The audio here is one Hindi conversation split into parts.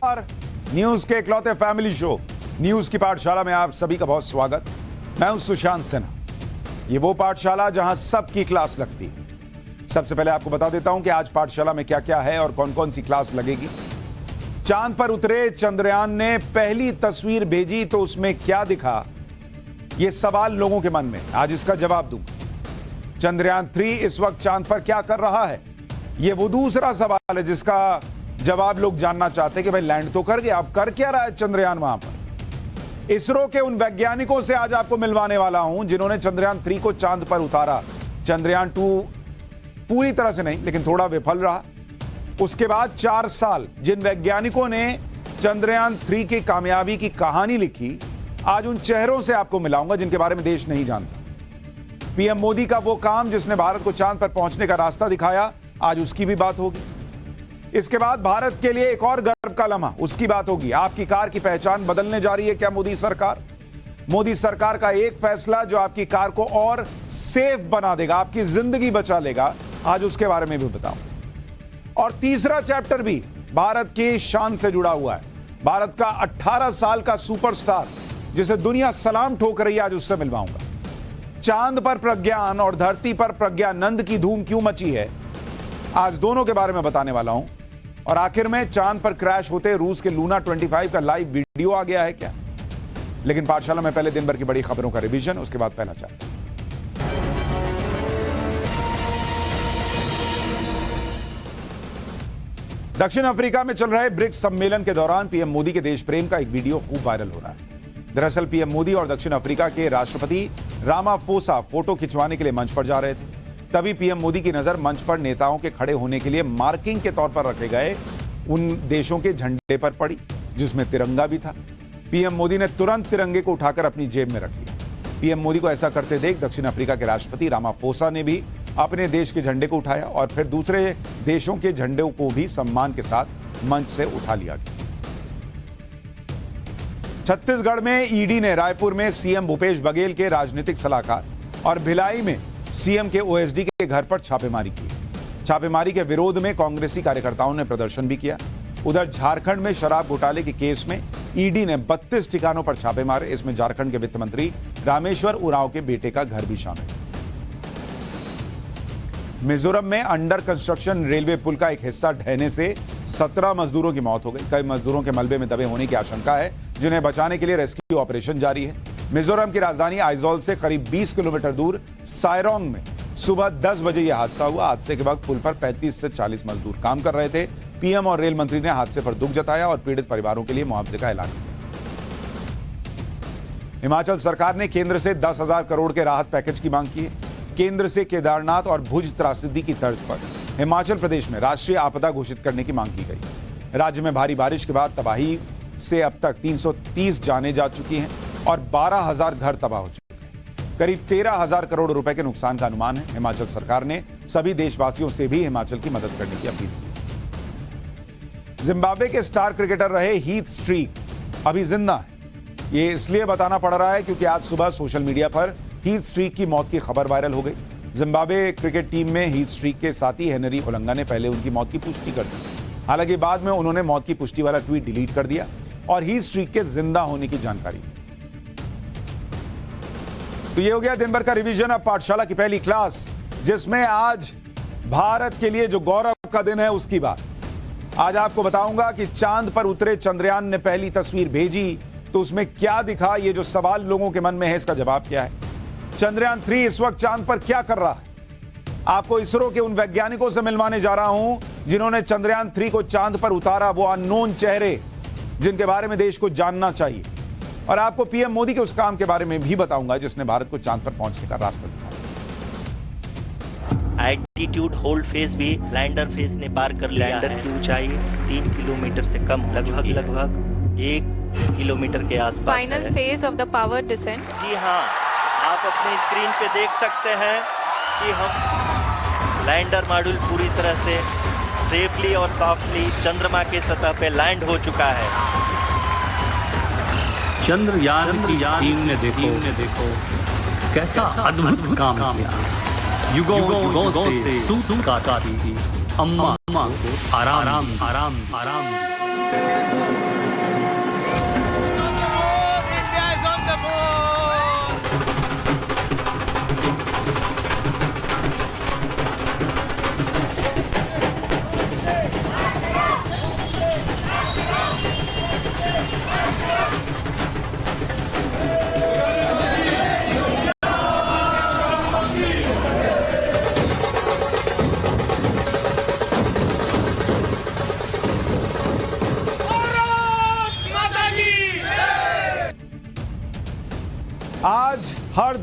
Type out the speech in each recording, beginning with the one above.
न्यूज के इकलौते फैमिली शो न्यूज की पाठशाला में आप सभी का बहुत स्वागत। मैं हूं सुशांत सिन्हा। ये वो पाठशाला जहां सबकी क्लास लगती है। सबसे पहले आपको बता देता हूं कि आज पाठशाला में क्या क्या है और कौन कौन सी क्लास लगेगी। चांद पर उतरे चंद्रयान ने पहली तस्वीर भेजी तो उसमें क्या दिखा, यह सवाल लोगों के मन में, आज इसका जवाब दूंगा। चंद्रयान 3 इस वक्त चांद पर क्या कर रहा है, यह वो दूसरा सवाल है जिसका जवाब लोग जानना चाहते हैं कि भाई लैंड तो कर गया, अब कर क्या रहा है चंद्रयान वहां पर। इसरो के उन वैज्ञानिकों से आज आपको मिलवाने वाला हूं जिन्होंने चंद्रयान 3 को चांद पर उतारा। चंद्रयान 2 पूरी तरह से नहीं लेकिन थोड़ा विफल रहा। उसके बाद 4 साल जिन वैज्ञानिकों ने चंद्रयान 3 की कामयाबी की कहानी लिखी, आज उन चेहरों से आपको मिलाऊंगा जिनके बारे में देश नहीं जानता। पीएम मोदी का वो काम जिसने भारत को चांद पर पहुंचने का रास्ता दिखाया, आज उसकी भी बात होगी। इसके बाद भारत के लिए एक और गर्व का लम्हा, उसकी बात होगी। आपकी कार की पहचान बदलने जा रही है क्या मोदी सरकार? मोदी सरकार का एक फैसला जो आपकी कार को और सेफ बना देगा, आपकी जिंदगी बचा लेगा, आज उसके बारे में भी बताऊं। और तीसरा चैप्टर भी भारत की शान से जुड़ा हुआ है। भारत का 18 साल का सुपरस्टार जिसे दुनिया सलाम ठोक रही है, आज उससे मिलवाऊंगा। चांद पर प्रज्ञान और धरती पर प्रज्ञानंद की धूम क्यों मची है, आज दोनों के बारे में बताने वाला हूं। और आखिर में चांद पर क्रैश होते रूस के लूना 25 का लाइव वीडियो आ गया है क्या? लेकिन पाठशाला में पहले दिन भर की बड़ी खबरों का रिवीजन, उसके बाद पहला चैप्टर। दक्षिण अफ्रीका में चल रहे ब्रिक्स सम्मेलन के दौरान पीएम मोदी के देश प्रेम का एक वीडियो खूब वायरल हो रहा है। दरअसल पीएम मोदी और दक्षिण अफ्रीका के राष्ट्रपति रामाफोसा फोटो खिंचवाने के लिए मंच पर जा रहे थे। तभी पीएम मोदी की नजर मंच पर नेताओं के खड़े होने के लिए मार्किंग के तौर पर रखे गए उन देशों के झंडे पर पड़ी जिसमें तिरंगा भी था। पीएम मोदी ने तुरंत तिरंगे को उठाकर अपनी जेब में रख लिया। पीएम मोदी को ऐसा करते देख दक्षिण अफ्रीका के राष्ट्रपति रामाफोसा ने भी अपने देश के झंडे को उठाया और फिर दूसरे देशों के झंडों को भी सम्मान के साथ मंच से उठा लिया गया। छत्तीसगढ़ में ईडी ने रायपुर में सीएम भूपेश बघेल के राजनीतिक सलाहकार और भिलाई में सीएम के ओएसडी के घर पर छापेमारी की। छापेमारी के विरोध में कांग्रेसी कार्यकर्ताओं ने प्रदर्शन भी किया। उधर झारखंड में शराब घोटाले के केस में ईडी ने 32 ठिकानों पर छापे मारे। इसमें झारखंड के वित्त मंत्री रामेश्वर उरांव के बेटे का घर भी शामिल है। मिजोरम में अंडर कंस्ट्रक्शन रेलवे पुल का एक हिस्सा ढहने से 17 मजदूरों की मौत हो गई। कई मजदूरों के मलबे में दबे होने की आशंका है, जिन्हें बचाने के लिए रेस्क्यू ऑपरेशन जारी है। मिजोरम की राजधानी आइजोल से करीब 20 किलोमीटर दूर सायरोंग में सुबह 10 बजे यह हादसा हुआ। हादसे के वक्त पुल पर 35 से 40 मजदूर काम कर रहे थे। पीएम और रेल मंत्री ने हादसे पर दुख जताया और पीड़ित परिवारों के लिए मुआवजे का ऐलान किया। हिमाचल सरकार ने केंद्र से 10,000 करोड़ के राहत पैकेज की मांग की है। केंद्र से केदारनाथ और भुज त्रासदी की तर्ज पर हिमाचल प्रदेश में राष्ट्रीय आपदा घोषित करने की मांग की गई। राज्य में भारी बारिश के बाद तबाही से अब तक 330 जानें जा चुकी हैं और 12,000 घर तबाह हो चुके हैं। करीब 13,000 करोड़ रुपए के नुकसान का अनुमान है। हिमाचल सरकार ने सभी देशवासियों से भी हिमाचल की मदद करने की अपील की। जिम्बाब्वे के स्टार क्रिकेटर रहे हीथ स्ट्रीक अभी जिंदा है। ये इसलिए बताना पड़ रहा है क्योंकि आज सुबह सोशल मीडिया पर हीथ स्ट्रीक की मौत की खबर वायरल हो गई। जिम्बाब्वे क्रिकेट टीम में हीथ स्ट्रीक के साथी हेनरी ओलंगा ने पहले उनकी मौत की पुष्टि कर दी। हालांकि बाद में उन्होंने मौत की पुष्टि वाला ट्वीट डिलीट कर दिया और हीथ स्ट्रीक के जिंदा होने की जानकारी दी। तो ये हो गया दिन भर का रिवीजन। अब पाठशाला की पहली क्लास, जिसमें आज भारत के लिए जो गौरव का दिन है उसकी बात। आज आपको बताऊंगा कि चांद पर उतरे चंद्रयान ने पहली तस्वीर भेजी तो उसमें क्या दिखा, ये जो सवाल लोगों के मन में है इसका जवाब क्या है। चंद्रयान 3 इस वक्त चांद पर क्या कर रहा है। आपको इसरो के उन वैज्ञानिकों से मिलवाने जा रहा हूं जिन्होंने चंद्रयान 3 को चांद पर उतारा, वो अननोन चेहरे जिनके बारे में देश को जानना चाहिए। और आपको पीएम मोदी के उस काम के बारे में भी बताऊंगा जिसने भारत को चांद पर पहुंचने का रास्ता दिखाया। एल्टीट्यूड होल्ड फेज भी लैंडर फेज ने पार कर लिया है। लैंडर की ऊंचाई 3 किलोमीटर से कम, लगभग 1 किलोमीटर के आसपास है। Final phase of the power descent. जी हाँ, आप अपने स्क्रीन पे देख सकते हैं कि हम लैंडर मॉड्यूल पूरी तरह से सेफली और सॉफ्टली चंद्रमा के सतह पे लैंड हो चुका है। चंद्रयान की टीम ने देखो कैसा अद्भुत काम किया। युगों से सूत काटती थी अम्मा को आराम।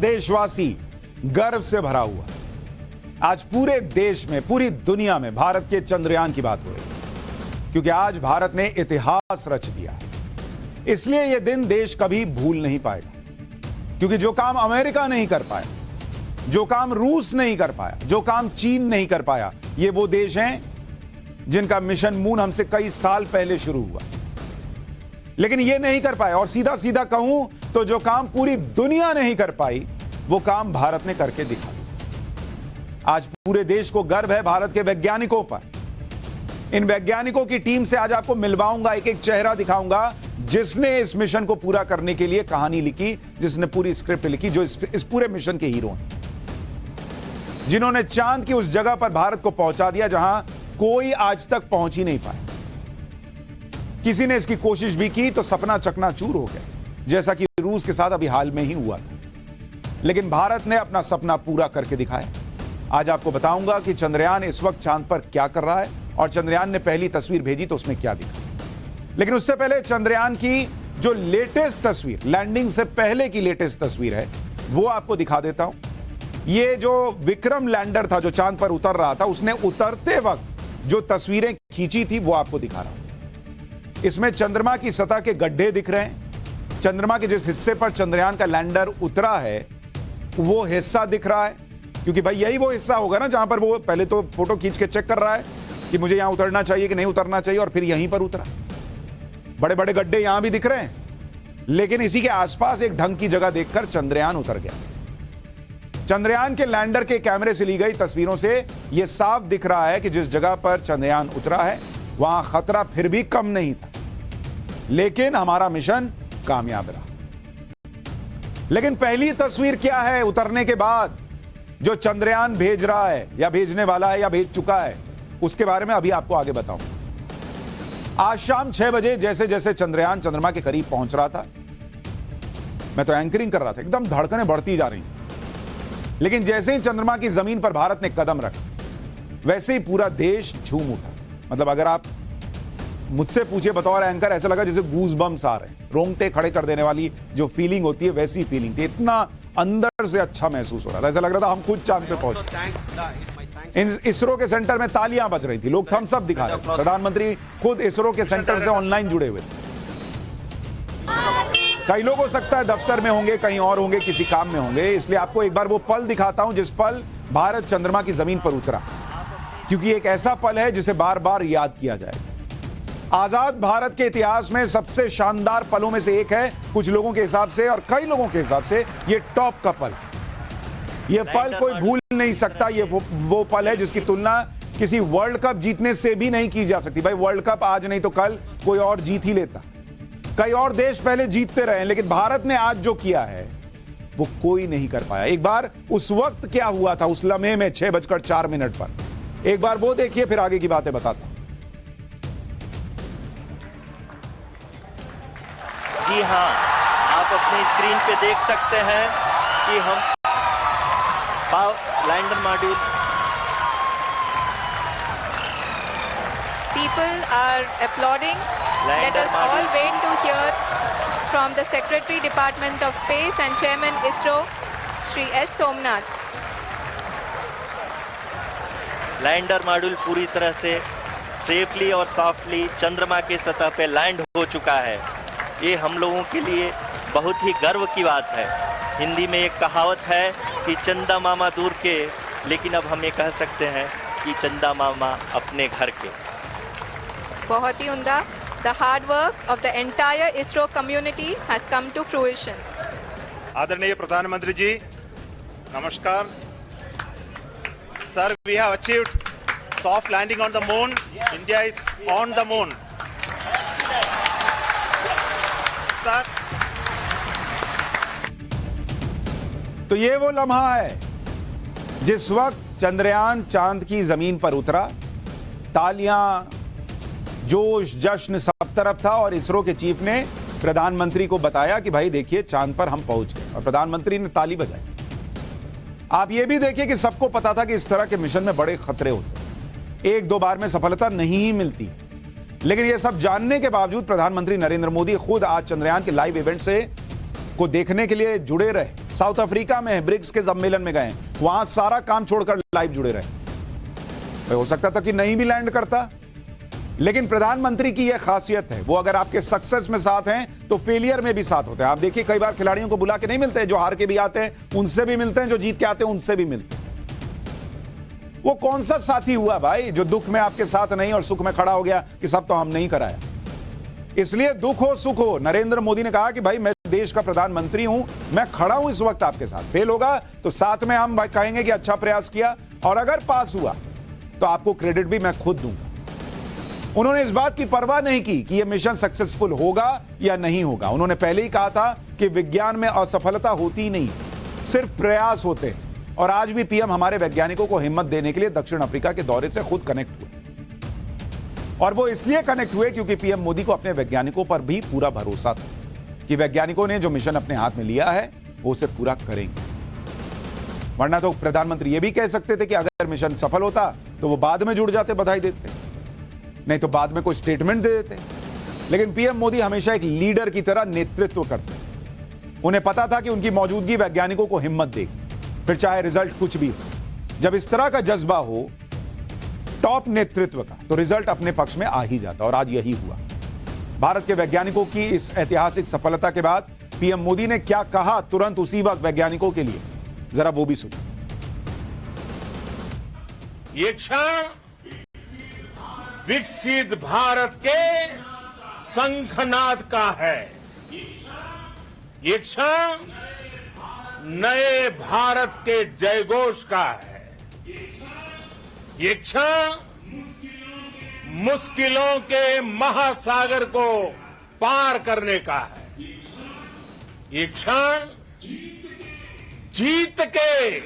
देशवासी गर्व से भरा हुआ। आज पूरे देश में, पूरी दुनिया में भारत के चंद्रयान की बात हो रही है, क्योंकि आज भारत ने इतिहास रच दिया। इसलिए यह दिन देश कभी भूल नहीं पाएगा, क्योंकि जो काम अमेरिका नहीं कर पाया, जो काम रूस नहीं कर पाया, जो काम चीन नहीं कर पाया, ये वो देश हैं जिनका मिशन मून हमसे कई साल पहले शुरू हुआ, लेकिन ये नहीं कर पाए। और सीधा सीधा कहूं तो जो काम पूरी दुनिया नहीं कर पाई, वो काम भारत ने करके दिखाया। आज पूरे देश को गर्व है भारत के वैज्ञानिकों पर। इन वैज्ञानिकों की टीम से आज आपको मिलवाऊंगा, एक एक चेहरा दिखाऊंगा जिसने इस मिशन को पूरा करने के लिए कहानी लिखी, जिसने पूरी स्क्रिप्ट लिखी, जो इस पूरे मिशन के हीरो हैं, जिन्होंने चांद की उस जगह पर भारत को पहुंचा दिया जहां कोई आज तक पहुंच ही नहीं पाया। किसी ने इसकी कोशिश भी की तो सपना चकनाचूर हो गया, जैसा कि रूस के साथ अभी हाल में ही हुआ था। लेकिन भारत ने अपना सपना पूरा करके दिखाया। आज आपको बताऊंगा कि चंद्रयान इस वक्त चांद पर क्या कर रहा है, और चंद्रयान ने पहली तस्वीर भेजी तो उसमें क्या दिखा। लेकिन उससे पहले चंद्रयान की जो लेटेस्ट तस्वीर, लैंडिंग से पहले की लेटेस्ट तस्वीर है, वो आपको दिखा देता हूं। ये जो विक्रम लैंडर था जो चांद पर उतर रहा था, उसने उतरते वक्त जो तस्वीरें खींची थी वो आपको दिखा रहा हूं। इसमें चंद्रमा की सतह के गड्ढे दिख रहे हैं। चंद्रमा के जिस हिस्से पर चंद्रयान का लैंडर उतरा है वो हिस्सा दिख रहा है, क्योंकि भाई यही वो हिस्सा होगा ना जहां पर वो पहले तो फोटो खींच के चेक कर रहा है कि मुझे यहां उतरना चाहिए कि नहीं उतरना चाहिए, और फिर यहीं पर उतरा। बड़े बड़े गड्ढे यहां भी दिख रहे हैं, लेकिन इसी के आसपास एक ढंग की जगह देखकर चंद्रयान उतर गया। चंद्रयान के लैंडर के कैमरे से ली गई तस्वीरों से यह साफ दिख रहा है कि जिस जगह पर चंद्रयान उतरा है वहां खतरा फिर भी कम नहीं था, लेकिन हमारा मिशन कामयाब रहा। लेकिन पहली तस्वीर क्या है उतरने के बाद, जो चंद्रयान भेज रहा है या भेजने वाला है या भेज चुका है, उसके बारे में अभी आपको आगे बताऊंगा। आज शाम 6 बजे जैसे जैसे चंद्रयान चंद्रमा के करीब पहुंच रहा था, मैं तो एंकरिंग कर रहा था, एकदम धड़कनें बढ़ती जा रही थी। लेकिन जैसे ही चंद्रमा की जमीन पर भारत ने कदम रखा, वैसे ही पूरा देश झूम उठा। मतलब अगर आप मुझसे पूछे बतौर एंकर, ऐसा लगा जैसे गूज बम्स आ रहे हैं, रोंगटे खड़े कर देने वाली जो फीलिंग होती है वैसी फीलिंग थी। इतना अंदर से अच्छा महसूस हो रहा था, ऐसा लग रहा था हम खुद चांद पे पहुंचे। इसरो के सेंटर में तालियां बज रही थी, लोग थम्स अप दिखा रहे थे। प्रधानमंत्री खुद इसरो के सेंटर से ऑनलाइन जुड़े हुए थे। कई लोग हो सकता है दफ्तर में होंगे, कहीं और होंगे, किसी काम में होंगे, इसलिए आपको एक बार वो पल दिखाता हूं जिस पल भारत चंद्रमा की जमीन पर उतरा, क्योंकि एक ऐसा पल है जिसे बार बार याद किया जाएगा। आजाद भारत के इतिहास में सबसे शानदार पलों में से एक है, कुछ लोगों के हिसाब से और कई लोगों के हिसाब से ये टॉप का पल। ये पल कोई भूल नहीं सकता। ये वो पल है जिसकी तुलना किसी वर्ल्ड कप जीतने से भी नहीं की जा सकती। भाई वर्ल्ड कप आज नहीं तो कल कोई और जीत ही लेता, कई और देश पहले जीतते रहे, लेकिन भारत ने आज जो किया है वो कोई नहीं कर पाया। एक बार उस वक्त क्या हुआ था, उस लम्हे में 6:04 पर, एक बार वो देखिए, फिर आगे की बातें बताता हूं। जी हाँ, आप अपनी स्क्रीन पे देख सकते हैं कि हम lander module. People are applauding. Let us all wait to hear from the Secretary Department of Space and Chairman ISRO, Shri S. Somnath. Lander module पूरी तरह से सेफली और सॉफ्टली चंद्रमा के सतह पे लैंड हो चुका है। ये हम लोगों के लिए बहुत ही गर्व की बात है। हिंदी में एक कहावत है कि चंदा मामा दूर के, लेकिन अब हम ये कह सकते हैं कि चंदा मामा अपने घर के। बहुत ही उम्दा। The hard work of the entire ISRO community has come to fruition. आदरणीय प्रधानमंत्री जी, नमस्कार। Sir, we have achieved soft landing on the moon. India is on the moon. Sir. तो ये वो लम्हा है जिस वक्त चंद्रयान चांद की जमीन पर उतरा। तालियां, जोश, जश्न सब तरफ था, और इसरो के चीफ ने प्रधानमंत्री को बताया कि भाई देखिए चांद पर हम पहुंच गए, और प्रधानमंत्री ने ताली बजाई। आप ये भी देखिए कि सबको पता था कि इस तरह के मिशन में बड़े खतरे होते हैं, 1-2 बार में सफलता नहीं ही मिलती, लेकिन यह सब जानने के बावजूद प्रधानमंत्री नरेंद्र मोदी खुद आज चंद्रयान के लाइव इवेंट को देखने के लिए जुड़े रहे। साउथ अफ्रीका में है, ब्रिक्स के सम्मेलन में गए, वहां सारा काम छोड़कर लाइव जुड़े रहे। हो सकता था कि नहीं भी लैंड करता, लेकिन प्रधानमंत्री की यह खासियत है, वो अगर आपके सक्सेस में साथ हैं तो फेलियर में भी साथ होते हैं। आप देखिए कई बार खिलाड़ियों को बुला के नहीं मिलते हैं, जो हार के भी आते हैं उनसे भी मिलते हैं, जो जीत के आते हैं उनसे भी मिलते हैं। वो कौन सा साथी हुआ भाई जो दुख में आपके साथ नहीं और सुख में खड़ा हो गया कि सब तो हम नहीं कराया। इसलिए दुख हो सुख हो, नरेंद्र मोदी ने कहा कि भाई मैं देश का प्रधानमंत्री हूं, मैं खड़ा हूं इस वक्त आपके साथ। फेल होगा तो साथ में हम कहेंगे कि अच्छा प्रयास किया, और अगर पास हुआ तो आपको क्रेडिट भी मैं खुद दूंगा। उन्होंने इस बात की परवाह नहीं की कि यह मिशन सक्सेसफुल होगा या नहीं होगा। उन्होंने पहले ही कहा था कि विज्ञान में असफलता होती नहीं, सिर्फ प्रयास होते हैं। और आज भी पीएम हमारे वैज्ञानिकों को हिम्मत देने के लिए दक्षिण अफ्रीका के दौरे से खुद कनेक्ट हुए, और वो इसलिए कनेक्ट हुए क्योंकि पीएम मोदी को अपने वैज्ञानिकों पर भी पूरा भरोसा था कि वैज्ञानिकों ने जो मिशन अपने हाथ में लिया है वो उसे पूरा करेंगे। वरना तो प्रधानमंत्री ये भी कह सकते थे कि अगर मिशन सफल होता तो वो बाद में जुड़ जाते, बधाई देते, नहीं तो बाद में कोई स्टेटमेंट दे देते। लेकिन पीएम मोदी हमेशा एक लीडर की तरह नेतृत्व करते। उन्हें पता था कि उनकी मौजूदगी वैज्ञानिकों को हिम्मत देगी, फिर चाहे रिजल्ट कुछ भी हो। जब इस तरह का जज्बा हो टॉप नेतृत्व का, तो रिजल्ट अपने पक्ष में आ ही जाता, और आज यही हुआ। भारत के वैज्ञानिकों की इस ऐतिहासिक सफलता के बाद पीएम मोदी ने क्या कहा तुरंत उसी वक्त वैज्ञानिकों के लिए, जरा वो भी सुनिए। ये क्षण विकसित भारत के शंखनाद का है। ये क्षण नए भारत के जयघोष का है। ये क्षण मुश्किलों के महासागर को पार करने का है। ये क्षण जीत के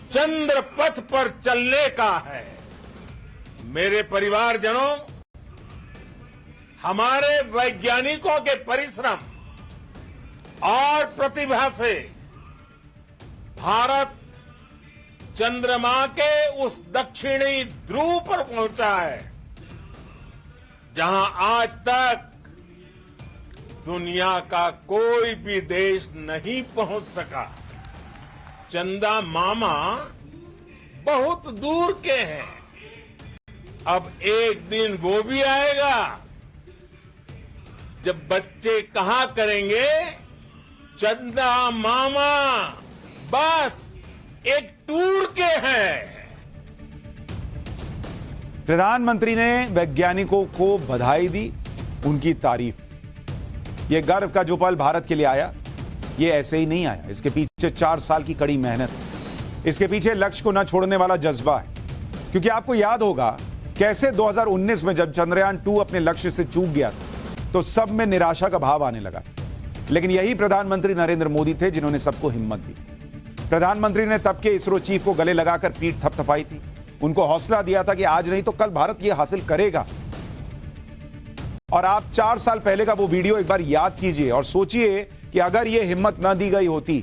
चंद्र पथ पर चलने का है। मेरे परिवारजनों, हमारे वैज्ञानिकों के परिश्रम और प्रतिभा से भारत चंद्रमा के उस दक्षिणी ध्रुव पर पहुंचा है जहां आज तक दुनिया का कोई भी देश नहीं पहुंच सका। चंदा मामा बहुत दूर के हैं, अब एक दिन वो भी आएगा जब बच्चे कहा करेंगे, चंदा मामा बस एक टूर के हैं। प्रधानमंत्री ने वैज्ञानिकों को बधाई दी, उनकी तारीफ की। यह गर्व का जो पल भारत के लिए आया, ये ऐसे ही नहीं आया। इसके पीछे 4 साल की कड़ी मेहनत, इसके पीछे लक्ष्य को न छोड़ने वाला जज्बा है। क्योंकि आपको याद होगा कैसे 2019 में जब चंद्रयान 2 अपने लक्ष्य से चूक गया तो सब में निराशा का भाव आने लगा। लेकिन यही प्रधानमंत्री नरेंद्र मोदी थे जिन्होंने सबको हिम्मत दी थी। प्रधानमंत्री ने तब के इसरो चीफ को गले लगाकर पीठ थपथपाई थी, उनको हौसला दिया था कि आज नहीं तो कल भारत यह हासिल करेगा। और आप 4 साल पहले का वो वीडियो एक बार याद कीजिए और सोचिए कि अगर यह हिम्मत न दी गई होती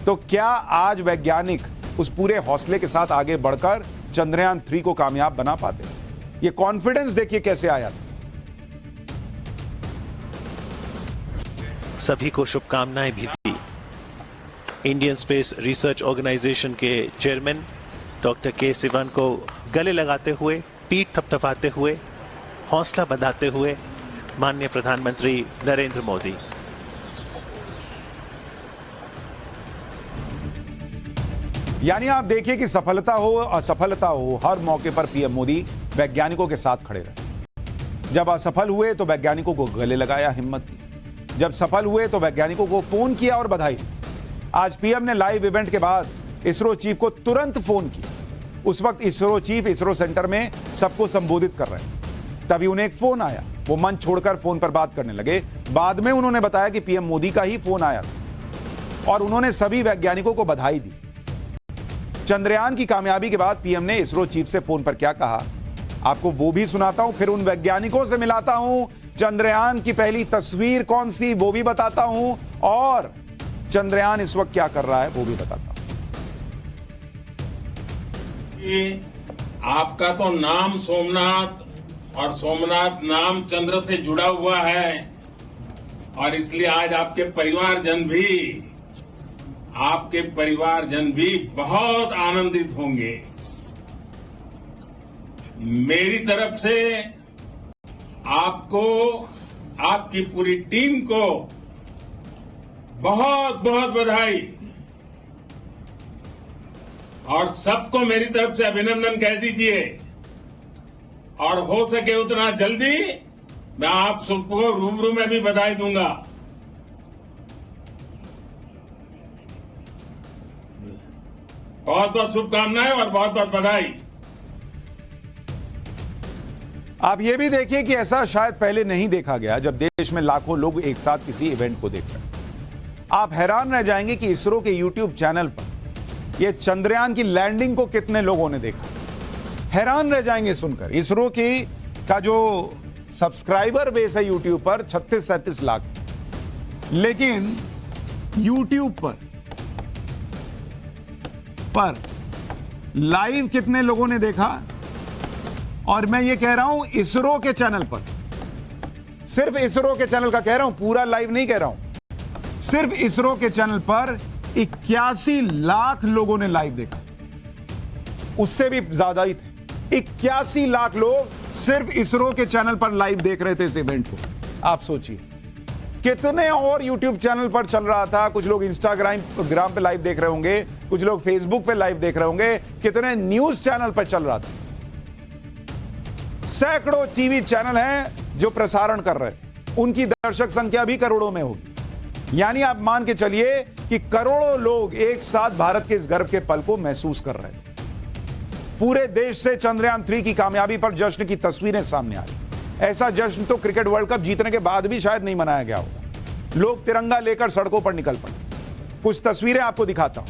तो क्या आज वैज्ञानिक उस पूरे हौसले के साथ आगे बढ़कर चंद्रयान 3 को कामयाब बना पाते। ये कॉन्फिडेंस देखिए कैसे आया था। सभी को शुभकामनाएं भी दी। इंडियन स्पेस रिसर्च ऑर्गेनाइजेशन के चेयरमैन डॉक्टर के सिवन को गले लगाते हुए, पीठ थपथपाते हुए, हौसला बंधाते हुए माननीय प्रधानमंत्री नरेंद्र मोदी। यानी आप देखिए कि सफलता हो असफलता हो, हर मौके पर पीएम मोदी वैज्ञानिकों के साथ खड़े रहे। जब असफल हुए तो वैज्ञानिकों को गले लगाया, हिम्मत दी। जब सफल हुए तो वैज्ञानिकों को फोन किया और बधाई दी। आज पीएम ने लाइव इवेंट के बाद इसरो चीफ को तुरंत फोन किया। उस वक्त इसरो चीफ इसरो सेंटर में सबको संबोधित कर रहे हैं, तभी उन्हें एक फोन आया। वो मंच छोड़कर फोन पर बात करने लगे। बाद में उन्होंने बताया कि पीएम मोदी का ही फोन आया था और उन्होंने सभी वैज्ञानिकों को बधाई दी। चंद्रयान की कामयाबी के बाद पीएम ने इसरो चीफ से फोन पर क्या कहा, आपको वो भी सुनाता हूं, फिर उन वैज्ञानिकों से मिलाता हूं, चंद्रयान की पहली तस्वीर कौन सी वो भी बताता हूं, और चंद्रयान इस वक्त क्या कर रहा है वो भी बताता हूं। आपका तो नाम सोमनाथ और सोमनाथ नाम चंद्र से जुड़ा हुआ है, और इसलिए आज आपके परिवारजन भी आपके परिवारजन भी बहुत आनंदित होंगे। मेरी तरफ से आपको, आपकी पूरी टीम को बहुत बहुत बधाई और सबको मेरी तरफ से अभिनंदन कह दीजिए। और हो सके उतना जल्दी मैं आप सबको रूबरू में भी बधाई दूंगा। बहुत बहुत शुभकामनाएं और बहुत बहुत बधाई। आप ये भी देखिए कि ऐसा शायद पहले नहीं देखा गया जब देश में लाखों लोग एक साथ किसी इवेंट को देख रहे हैं। आप हैरान रह जाएंगे कि इसरो के यूट्यूब चैनल पर यह चंद्रयान की लैंडिंग को कितने लोगों ने देखा। हैरान रह जाएंगे सुनकर। इसरो की का जो सब्सक्राइबर बेस है यूट्यूब पर 36-37 लाख, लेकिन यूट्यूब पर लाइव कितने लोगों ने देखा। और मैं ये कह रहा हूं इसरो के चैनल पर, सिर्फ इसरो के चैनल का कह रहा हूं, पूरा लाइव नहीं कह रहा हूं, सिर्फ इसरो के चैनल पर 81 लाख लोगों ने लाइव देखा। उससे भी ज्यादा ही थे, 81 लाख लोग सिर्फ इसरो के चैनल पर लाइव देख रहे थे इस इवेंट को। आप सोचिए कितने और यूट्यूब चैनल पर चल रहा था। कुछ लोग इंस्टाग्राम पे लाइव देख रहे होंगे, कुछ लोग फेसबुक पे लाइव देख रहे होंगे, कितने न्यूज चैनल पर चल रहा था। सैकड़ों टीवी चैनल हैं जो प्रसारण कर रहे थे, उनकी दर्शक संख्या भी करोड़ों में होगी। यानी आप मान के चलिए कि करोड़ों लोग एक साथ भारत के इस गर्व के पल को महसूस कर रहे थे। पूरे देश से चंद्रयान 3 की कामयाबी पर जश्न की तस्वीरें सामने आ रही। ऐसा जश्न तो क्रिकेट वर्ल्ड कप जीतने के बाद भी शायद नहीं मनाया गया होगा। लोग तिरंगा लेकर सड़कों पर निकल पड़े। कुछ तस्वीरें आपको दिखाता हूं।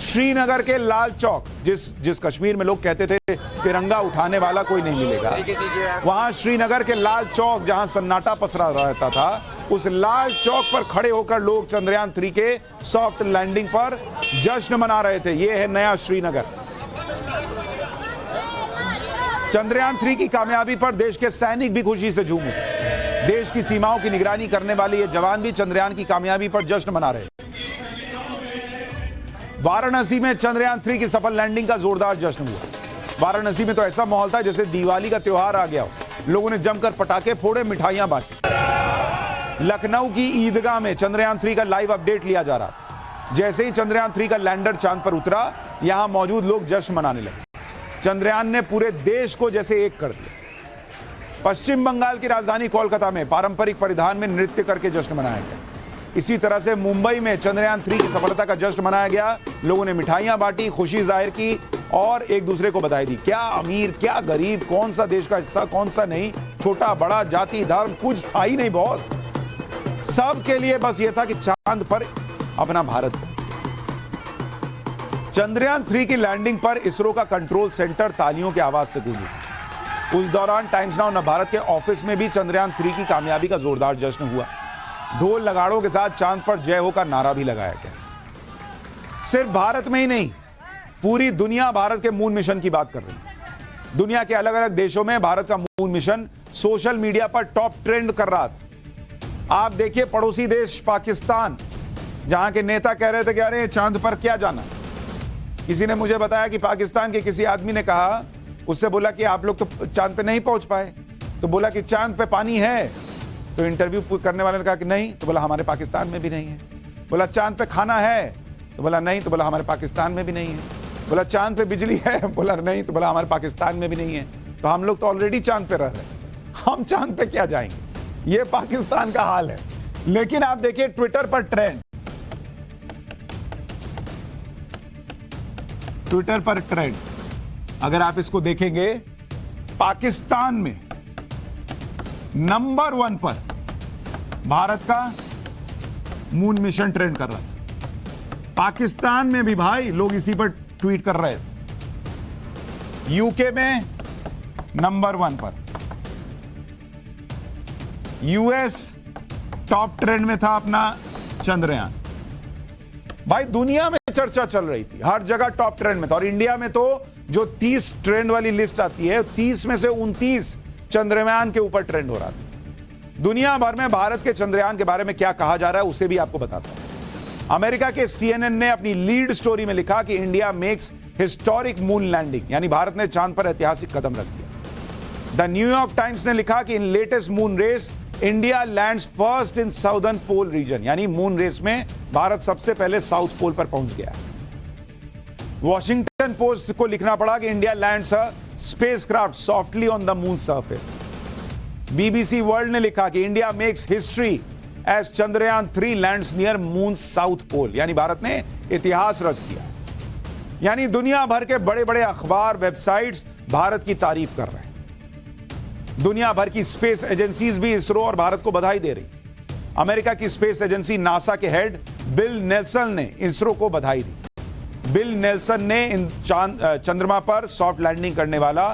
श्रीनगर के लाल चौक, जिस कश्मीर में लोग कहते थे तिरंगा उठाने वाला कोई नहीं मिलेगा, वहां श्रीनगर के लाल चौक जहां सन्नाटा पसरा रहता था, उस लाल चौक पर खड़े होकर लोग चंद्रयान 3 के सॉफ्ट लैंडिंग पर जश्न मना रहे थे। यह है नया श्रीनगर। चंद्रयान 3 की कामयाबी पर देश के सैनिक भी खुशी से झूम उठे। देश की सीमाओं की निगरानी करने वाले ये जवान भी चंद्रयान की कामयाबी पर जश्न मना रहे। वाराणसी में चंद्रयान 3 की सफल लैंडिंग का जोरदार जश्न हुआ। वाराणसी में तो ऐसा माहौल था जैसे दिवाली का त्योहार आ गया हो। लोगों ने जमकर पटाखे फोड़े, मिठाइयां बांटी। लखनऊ की ईदगाह में चंद्रयान 3 का लाइव अपडेट लिया जा रहा था। जैसे ही चंद्रयान 3 का लैंडर चांद पर उतरा, यहां मौजूद लोग जश्न मनाने लगे। चंद्रयान ने पूरे देश को जैसे एक कर दिया। पश्चिम बंगाल की राजधानी कोलकाता में पारंपरिक परिधान में नृत्य करके जश्न मनाया गया। इसी तरह से मुंबई में चंद्रयान 3 की सफलता का जश्न मनाया गया। लोगों ने मिठाइयां बांटी, खुशी जाहिर की और एक दूसरे को बधाई दी। क्या अमीर, क्या गरीब, कौन सा देश का हिस्सा, कौन सा नहीं, छोटा बड़ा, जाति धर्म कुछ था ही नहीं बॉस। सबके लिए बस ये था कि चांद पर अपना भारत हो। चंद्रयान 3 की लैंडिंग पर इसरो का कंट्रोल सेंटर तालियों की आवाज से गूंजा। उस दौरान टाइम्स नाउ भारत के ऑफिस में भी चंद्रयान 3 की कामयाबी का जोरदार जश्न हुआ। ढोल नगाड़ों के साथ चांद पर जय हो का नारा भी लगाया गया। सिर्फ भारत में ही नहीं, पूरी दुनिया भारत के मून मिशन की बात कर रही है। दुनिया के अलग अलग देशों में भारत का मून मिशन सोशल मीडिया पर टॉप ट्रेंड कर रहा था। आप देखिए पड़ोसी देश पाकिस्तान, जहां के नेता कह रहे थे कि अरे चांद पर क्या जाना। किसी ने मुझे बताया कि पाकिस्तान के किसी आदमी ने कहा, उससे बोला कि आप लोग तो चांद पे नहीं पहुंच पाए, तो बोला कि चांद पे पानी है। तो इंटरव्यू करने वाले ने कहा कि नहीं, तो बोला हमारे पाकिस्तान में भी नहीं है। बोला चांद पे खाना है, तो बोला नहीं, तो बोला हमारे पाकिस्तान में भी नहीं है। बोला चांद पे बिजली है, बोला नहीं, तो बोला हमारे पाकिस्तान में भी नहीं है। तो हम लोग तो ऑलरेडी चांद पे रह रहे हैं, हम चांद पे क्या जाएंगे। ये पाकिस्तान का हाल है। लेकिन आप देखिए ट्विटर पर ट्रेंड, ट्विटर पर ट्रेंड अगर आप इसको देखेंगे, पाकिस्तान में नंबर 1 पर भारत का मून मिशन ट्रेंड कर रहा है। पाकिस्तान में भी भाई लोग इसी पर ट्वीट कर रहे हैं। यूके में नंबर 1 पर, यूएस टॉप ट्रेंड में था अपना चंद्रयान। भाई दुनिया में चर्चा चल रही थी, हर जगह टॉप ट्रेंड में था। और इंडिया में तो जो 30 ट्रेंड वाली लिस्ट आती है, 30 में से 29 चंद्रयान के ऊपर ट्रेंड हो रहा था। दुनिया भर में भारत के चंद्रयान के बारे में क्या कहा जा रहा है उसे भी आपको बताता हूं। अमेरिका के CNN ने अपनी लीड स्टोरी में लिखा कि India makes historic moon landing, यानी भारत ने चांद पर ऐतिहासिक कदम रख दिया। द न्यूयॉर्क टाइम्स ने लिखा कि in latest moon race India lands first in southern pole region, यानी मून रेस में भारत सबसे पहले साउथ पोल पर पहुंच गया। वॉशिंगटन पोस्ट को लिखना पड़ा कि India lands a spacecraft softly on the moon surface. BBC world ने लिखा कि India makes history as Chandrayaan 3 lands near moon south pole, यानी भारत ने इतिहास रच दिया। यानी दुनिया भर के बड़े बड़े अखबार, वेबसाइट्स भारत की तारीफ कर रहे हैं। दुनिया भर की स्पेस एजेंसीज भी इसरो और भारत को बधाई दे रही। अमेरिका की स्पेस एजेंसी नासा के हेड बिल नेल्सन ने इसरो को बधाई दी। बिल नेल्सन ने इन चंद्रमा पर सॉफ्ट लैंडिंग करने वाला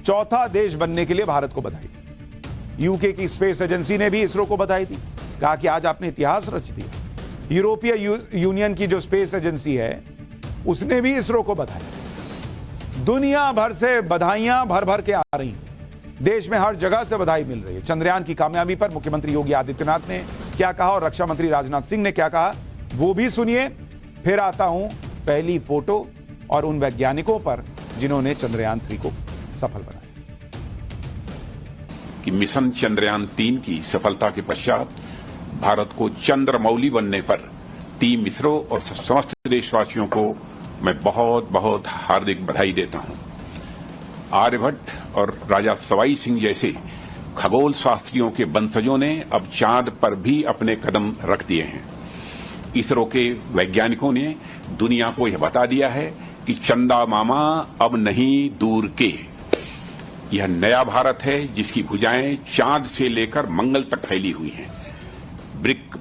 चौथा देश बनने के लिए भारत को बधाई दी। यूके की स्पेस एजेंसी ने भी इसरो को बधाई दी, कहा कि आज आपने इतिहास रच दिया। यूरोपीय यूनियन की जो स्पेस एजेंसी है उसने भी इसरो को बधाई। दुनिया भर से बधाइयां भर भर के आ रही हैं। देश में हर जगह से बधाई मिल रही है। चंद्रयान की कामयाबी पर मुख्यमंत्री योगी आदित्यनाथ ने क्या कहा और रक्षा मंत्री राजनाथ सिंह ने क्या कहा, वो भी सुनिए। फिर आता हूं पहली फोटो और उन वैज्ञानिकों पर जिन्होंने चंद्रयान 3 को सफल बनाया। कि मिशन चंद्रयान 3 की सफलता के पश्चात भारत को चंद्रमौली बनने पर टीम इसरो और समस्त देशवासियों को मैं बहुत बहुत हार्दिक बधाई देता हूं। आर्यभट्ट और राजा सवाई सिंह जैसे खगोल शास्त्रियों के वंशजों ने अब चांद पर भी अपने कदम रख दिए हैं। इसरो के वैज्ञानिकों ने दुनिया को यह बता दिया है कि चंदा मामा अब नहीं दूर के। यह नया भारत है जिसकी भुजाएं चांद से लेकर मंगल तक फैली हुई हैं।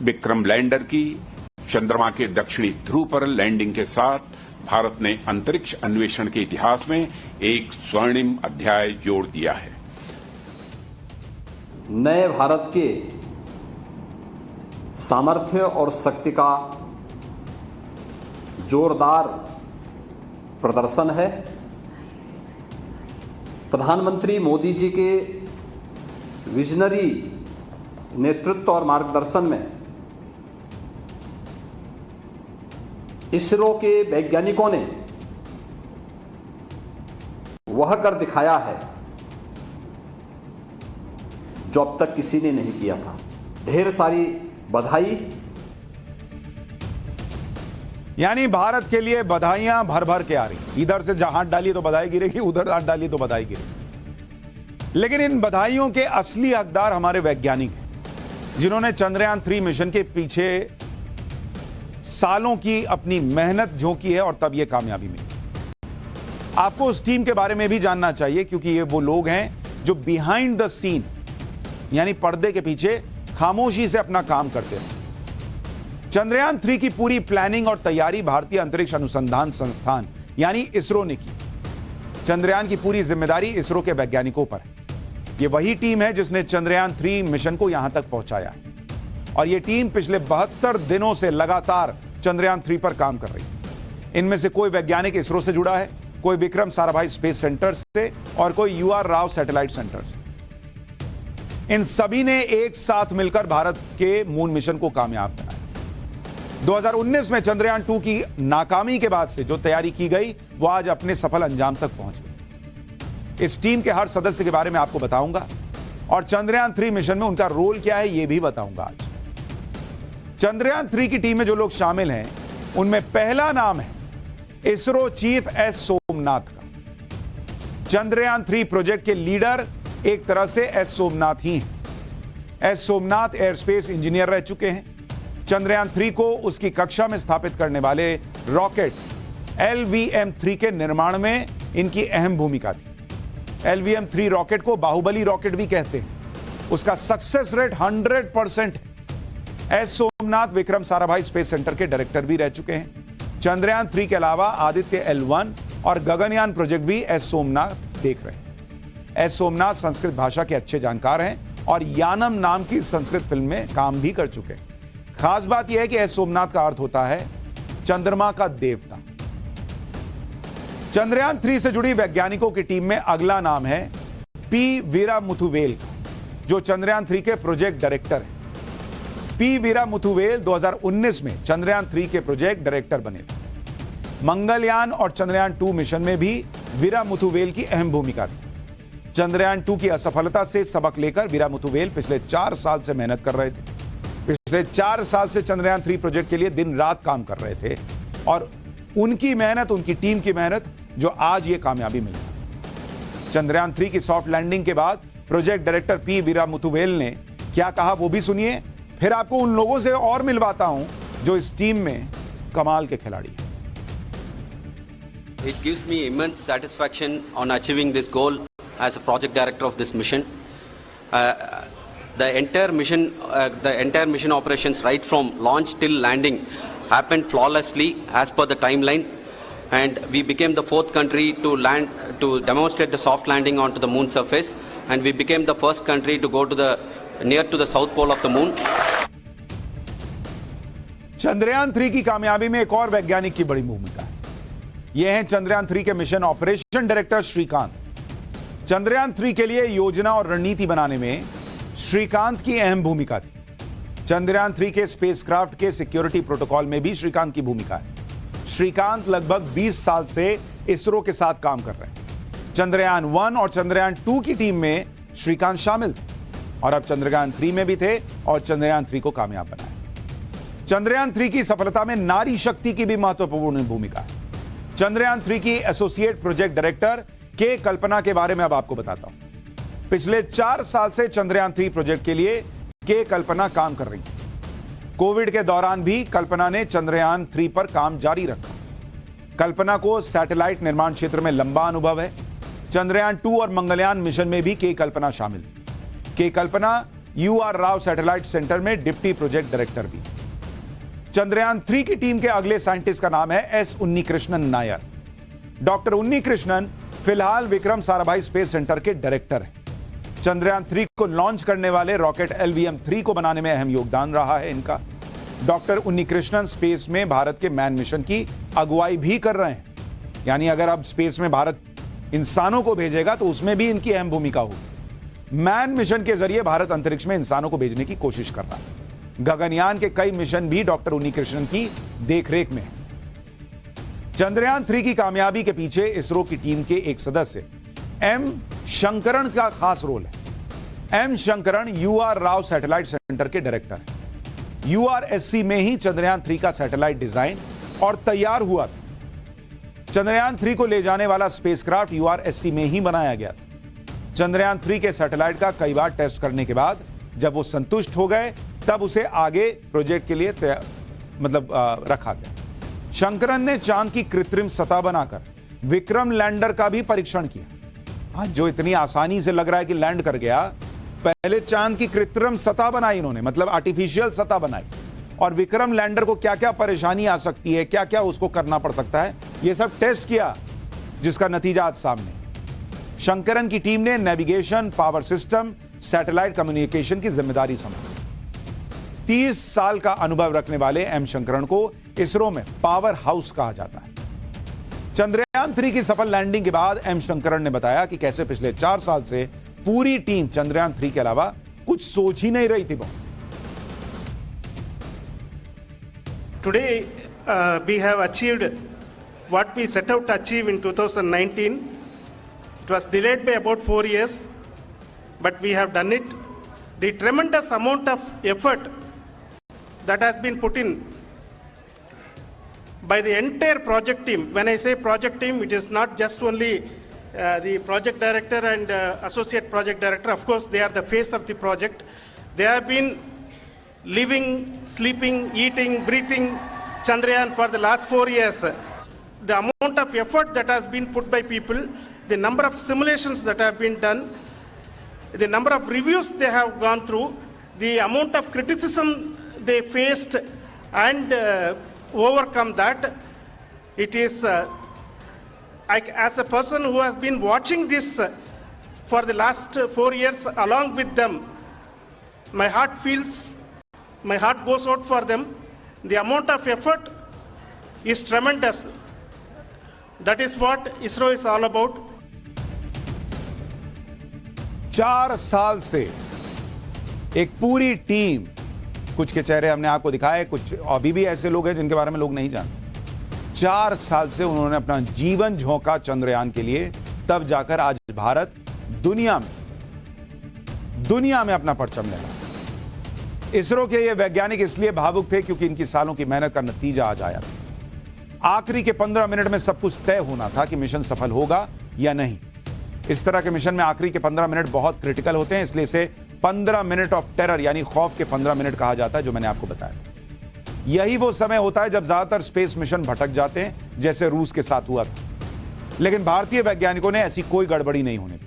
विक्रम लैंडर की चंद्रमा के दक्षिणी ध्रुव पर लैंडिंग के साथ भारत ने अंतरिक्ष अन्वेषण के इतिहास में एक स्वर्णिम अध्याय जोड़ दिया है। नए भारत के सामर्थ्य और शक्ति का जोरदार प्रदर्शन है। प्रधानमंत्री मोदी जी के विजनरी नेतृत्व और मार्गदर्शन में इसरो के वैज्ञानिकों ने वह कर दिखाया है जो अब तक किसी ने नहीं किया था। ढेर सारी बधाई। यानी भारत के लिए बधाइयां भर भर के आ रही। इधर से जहां हाथ डालिए तो बधाई गिरेगी, उधर हाथ डालिए तो बधाई गिरेगी। लेकिन इन बधाइयों के असली हकदार हमारे वैज्ञानिक हैं, जिन्होंने चंद्रयान 3 मिशन के पीछे सालों की अपनी मेहनत झोंकी है और तब यह कामयाबी मिली। आपको उस टीम के बारे में भी जानना चाहिए, क्योंकि ये वो लोग हैं जो बिहाइंड द सीन, यानी पर्दे के पीछे खामोशी से अपना काम करते हैं। चंद्रयान 3 की पूरी प्लानिंग और तैयारी भारतीय अंतरिक्ष अनुसंधान संस्थान यानी इसरो ने की। चंद्रयान की पूरी जिम्मेदारी इसरो के वैज्ञानिकों पर है। यह वही टीम है जिसने चंद्रयान 3 मिशन को यहां तक पहुंचाया है। और यह टीम पिछले 72 दिनों से लगातार चंद्रयान 3 पर काम कर रही है। इनमें से कोई वैज्ञानिक इसरो से जुड़ा है, कोई विक्रम साराभाई स्पेस सेंटर से और कोई UR राव सैटेलाइट सेंटर से। इन सभी ने एक साथ मिलकर भारत के मून मिशन को कामयाब बनाया। 2019 में चंद्रयान 2 की नाकामी के बाद से जो तैयारी की गई वो आज अपने सफल अंजाम तक पहुंच गई। इस टीम के हर सदस्य के बारे में आपको बताऊंगा और चंद्रयान 3 मिशन में उनका रोल क्या है यह भी बताऊंगा आज। चंद्रयान 3 की टीम में जो लोग शामिल हैं उनमें पहला नाम है इसरो चीफ S सोमनाथ का। चंद्रयान 3 प्रोजेक्ट के लीडर एक तरह से S सोमनाथ ही हैं। S सोमनाथ एयरस्पेस इंजीनियर रह चुके हैं। चंद्रयान 3 को उसकी कक्षा में स्थापित करने वाले रॉकेट LVM-3 के निर्माण में इनकी अहम भूमिका थी। LVM-3 रॉकेट को बाहुबली रॉकेट भी कहते हैं। उसका सक्सेस रेट 100% है। S Somnath Vikram Sarabhai space centre के डायरेक्टर भी रह चुके हैं। चंद्रयान 3 के अलावा आदित्य L1 और गगनयान प्रोजेक्ट भी S सोमनाथ देख रहे हैं। S सोमनाथ संस्कृत भाषा के अच्छे जानकार हैं और यानम नाम की संस्कृत फिल्म में काम भी कर चुके हैं। खास बात यह है कि S सोमनाथ का अर्थ होता है चंद्रमा का देवता। चंद्रयान 3 से जुड़ी वैज्ञानिकों की टीम में अगला नाम है P वीरामुथुवेल का, जो चंद्रयान 3 के प्रोजेक्ट डायरेक्टर हैं। पी वीरा मुथुवेल 2019 में चंद्रयान 3 के प्रोजेक्ट डायरेक्टर बने थे। मंगलयान और चंद्रयान 2 मिशन में भी वीरा मुथुवेल की अहम भूमिका थी। चंद्रयान 2 की असफलता से सबक लेकर वीरा मुथुवेल पिछले 4 साल से मेहनत कर रहे थे। पिछले 4 साल से चंद्रयान 3 प्रोजेक्ट के लिए दिन रात काम कर रहे थे और उनकी मेहनत, उनकी टीम की मेहनत जो आज ये कामयाबी मिली। चंद्रयान 3 की सॉफ्ट लैंडिंग के बाद प्रोजेक्ट डायरेक्टर पी वीरा मुथुवेल ने क्या कहा वो भी सुनिए, फिर आपको उन लोगों से और मिलवाता हूं जो इस टीम में कमाल के खिलाड़ी हैं। It gives me immense satisfaction on achieving this goal as a project director of this mission. The entire mission operations right from launch till landing happened flawlessly as per the timeline, and we became the 4th country to land to demonstrate the soft landing onto the moon surface, and we became the first country to go to the near to the south pole of the moon. Chandrayaan 3 की कामयाबी में एक और वैज्ञानिक की बड़ी भूमिका है। यह हैं चंद्रयान 3 के mission operation director Srikanth. Chandrayaan 3 के लिए योजना और रणनीति बनाने में श्रीकांत की अहम भूमिका थी। चंद्रयान 3 के स्पेसक्राफ्ट के सिक्योरिटी प्रोटोकॉल में भी श्रीकांत की भूमिका है। श्रीकांत लगभग 20 साल से इसरो के साथ काम कर रहे हैं। चंद्रयान 1 और चंद्रयान 2 की टीम में श्रीकांत शामिल थे और अब चंद्रयान 3 में भी थे और चंद्रयान 3 को कामयाब बनाया। चंद्रयान 3 की सफलता में नारी शक्ति की भी महत्वपूर्ण भूमिका है। चंद्रयान 3 की एसोसिएट प्रोजेक्ट डायरेक्टर के कल्पना के बारे में अब आपको बताता हूं। पिछले 4 साल से चंद्रयान 3 प्रोजेक्ट के लिए के कल्पना काम कर रही है। कोविड के दौरान भी कल्पना ने चंद्रयान 3 पर काम जारी रखा। कल्पना को सैटेलाइट निर्माण क्षेत्र में लंबा अनुभव है। चंद्रयान 2 और मंगलयान मिशन में भी के कल्पना शामिल थी। के कल्पना UR राव सैटेलाइट सेंटर में डिप्टी प्रोजेक्ट डायरेक्टर भी। चंद्रयान 3 की टीम के अगले साइंटिस्ट का नाम है S उन्नीकृष्णन नायर। डॉक्टर उन्नीकृष्णन फिलहाल विक्रम साराभाई स्पेस सेंटर के डायरेक्टर हैं। चंद्रयान 3 को लॉन्च करने वाले रॉकेट LVM-3 को बनाने में अहम योगदान रहा है इनका। डॉक्टर उन्नीकृष्णन स्पेस में भारत के मैन मिशन की अगुवाई भी कर रहे हैं। यानी अगर अब स्पेस में भारत इंसानों को भेजेगा तो उसमें भी इनकी अहम भूमिका होगी। मैन मिशन के जरिए भारत अंतरिक्ष में इंसानों को भेजने की कोशिश कर रहा है। गगनयान के कई मिशन भी डॉक्टर उन्नीकृष्णन की देखरेख में है। चंद्रयान 3 की कामयाबी के पीछे इसरो की टीम के एक सदस्य M शंकरन का खास रोल है। M Shankaran UR Rao satellite centre के डायरेक्टर हैं। URSC में ही चंद्रयान 3 का सैटेलाइट डिजाइन और तैयार हुआ था। चंद्रयान 3 को ले जाने वाला स्पेसक्राफ्ट URSC में ही बनाया गया था। चंद्रयान 3 के सैटेलाइट का कई बार टेस्ट करने के बाद जब वो संतुष्ट हो गए तब उसे आगे प्रोजेक्ट के लिए रखा गया। शंकरन ने चांद की कृत्रिम सतह बनाकर विक्रम लैंडर का भी परीक्षण किया। आज जो इतनी आसानी से लग रहा है कि लैंड कर गया, पहले चांद की कृत्रिम सतह बनाई इन्होंने, मतलब आर्टिफिशियल सतह बनाई। और विक्रम लैंडर को क्या क्या परेशानी आ सकती है, क्या क्या उसको करना पड़ सकता है, यह सब टेस्ट किया, जिसका नतीजा आज सामने। शंकरन की टीम ने navigation, power system, satellite communication की जिम्मेदारी संभाली। 30 साल का अनुभव रखने वाले M शंकरन को इसरो में पावर हाउस कहा जाता है। चंद्रयान 3 की सफल लैंडिंग के बाद M शंकरन ने बताया कि कैसे पिछले 4 साल से पूरी टीम चंद्रयान 3 के अलावा कुछ सोच ही नहीं रही थी boss. Today we have achieved what we set out to achieve in 2019. It was delayed by about 4 years, but we have done it. The tremendous amount of effort that has been put in by the entire project team. When I say project team, it is not just only the project director and associate project director. Of course, they are the face of the project. They have been living, sleeping, eating, breathing Chandrayaan for the last 4 years. The amount of effort that has been put by people, the number of simulations that have been done, the number of reviews they have gone through, the amount of criticism they faced and overcome that. It is, as a person who has been watching this for the last 4 years along with them, my heart goes out for them. The amount of effort is tremendous. That is what ISRO is all about. 4 साल से एक पूरी टीम कुछ के चेहरे हमने आपको दिखाए, कुछ अभी भी ऐसे लोग हैं जिनके बारे में लोग नहीं जानते। 4 साल से उन्होंने अपना जीवन झोंका चंद्रयान के लिए, तब जाकर आज भारत दुनिया में अपना परचम लहरा। इसरो के ये वैज्ञानिक इसलिए भावुक थे क्योंकि इनकी सालों की मेहनत का नतीजा आज आया था। आखिरी के 15 मिनट में सब कुछ तय होना था कि मिशन सफल होगा या नहीं। इस तरह के मिशन में आखिरी के 15 मिनट बहुत क्रिटिकल होते हैं, इसलिए इसे 15 मिनट ऑफ टेरर यानी खौफ के 15 मिनट कहा जाता है, जो मैंने आपको बताया। यही वो समय होता है जब ज्यादातर स्पेस मिशन भटक जाते हैं, जैसे रूस के साथ हुआ था। लेकिन भारतीय वैज्ञानिकों ने ऐसी कोई गड़बड़ी नहीं होने दी।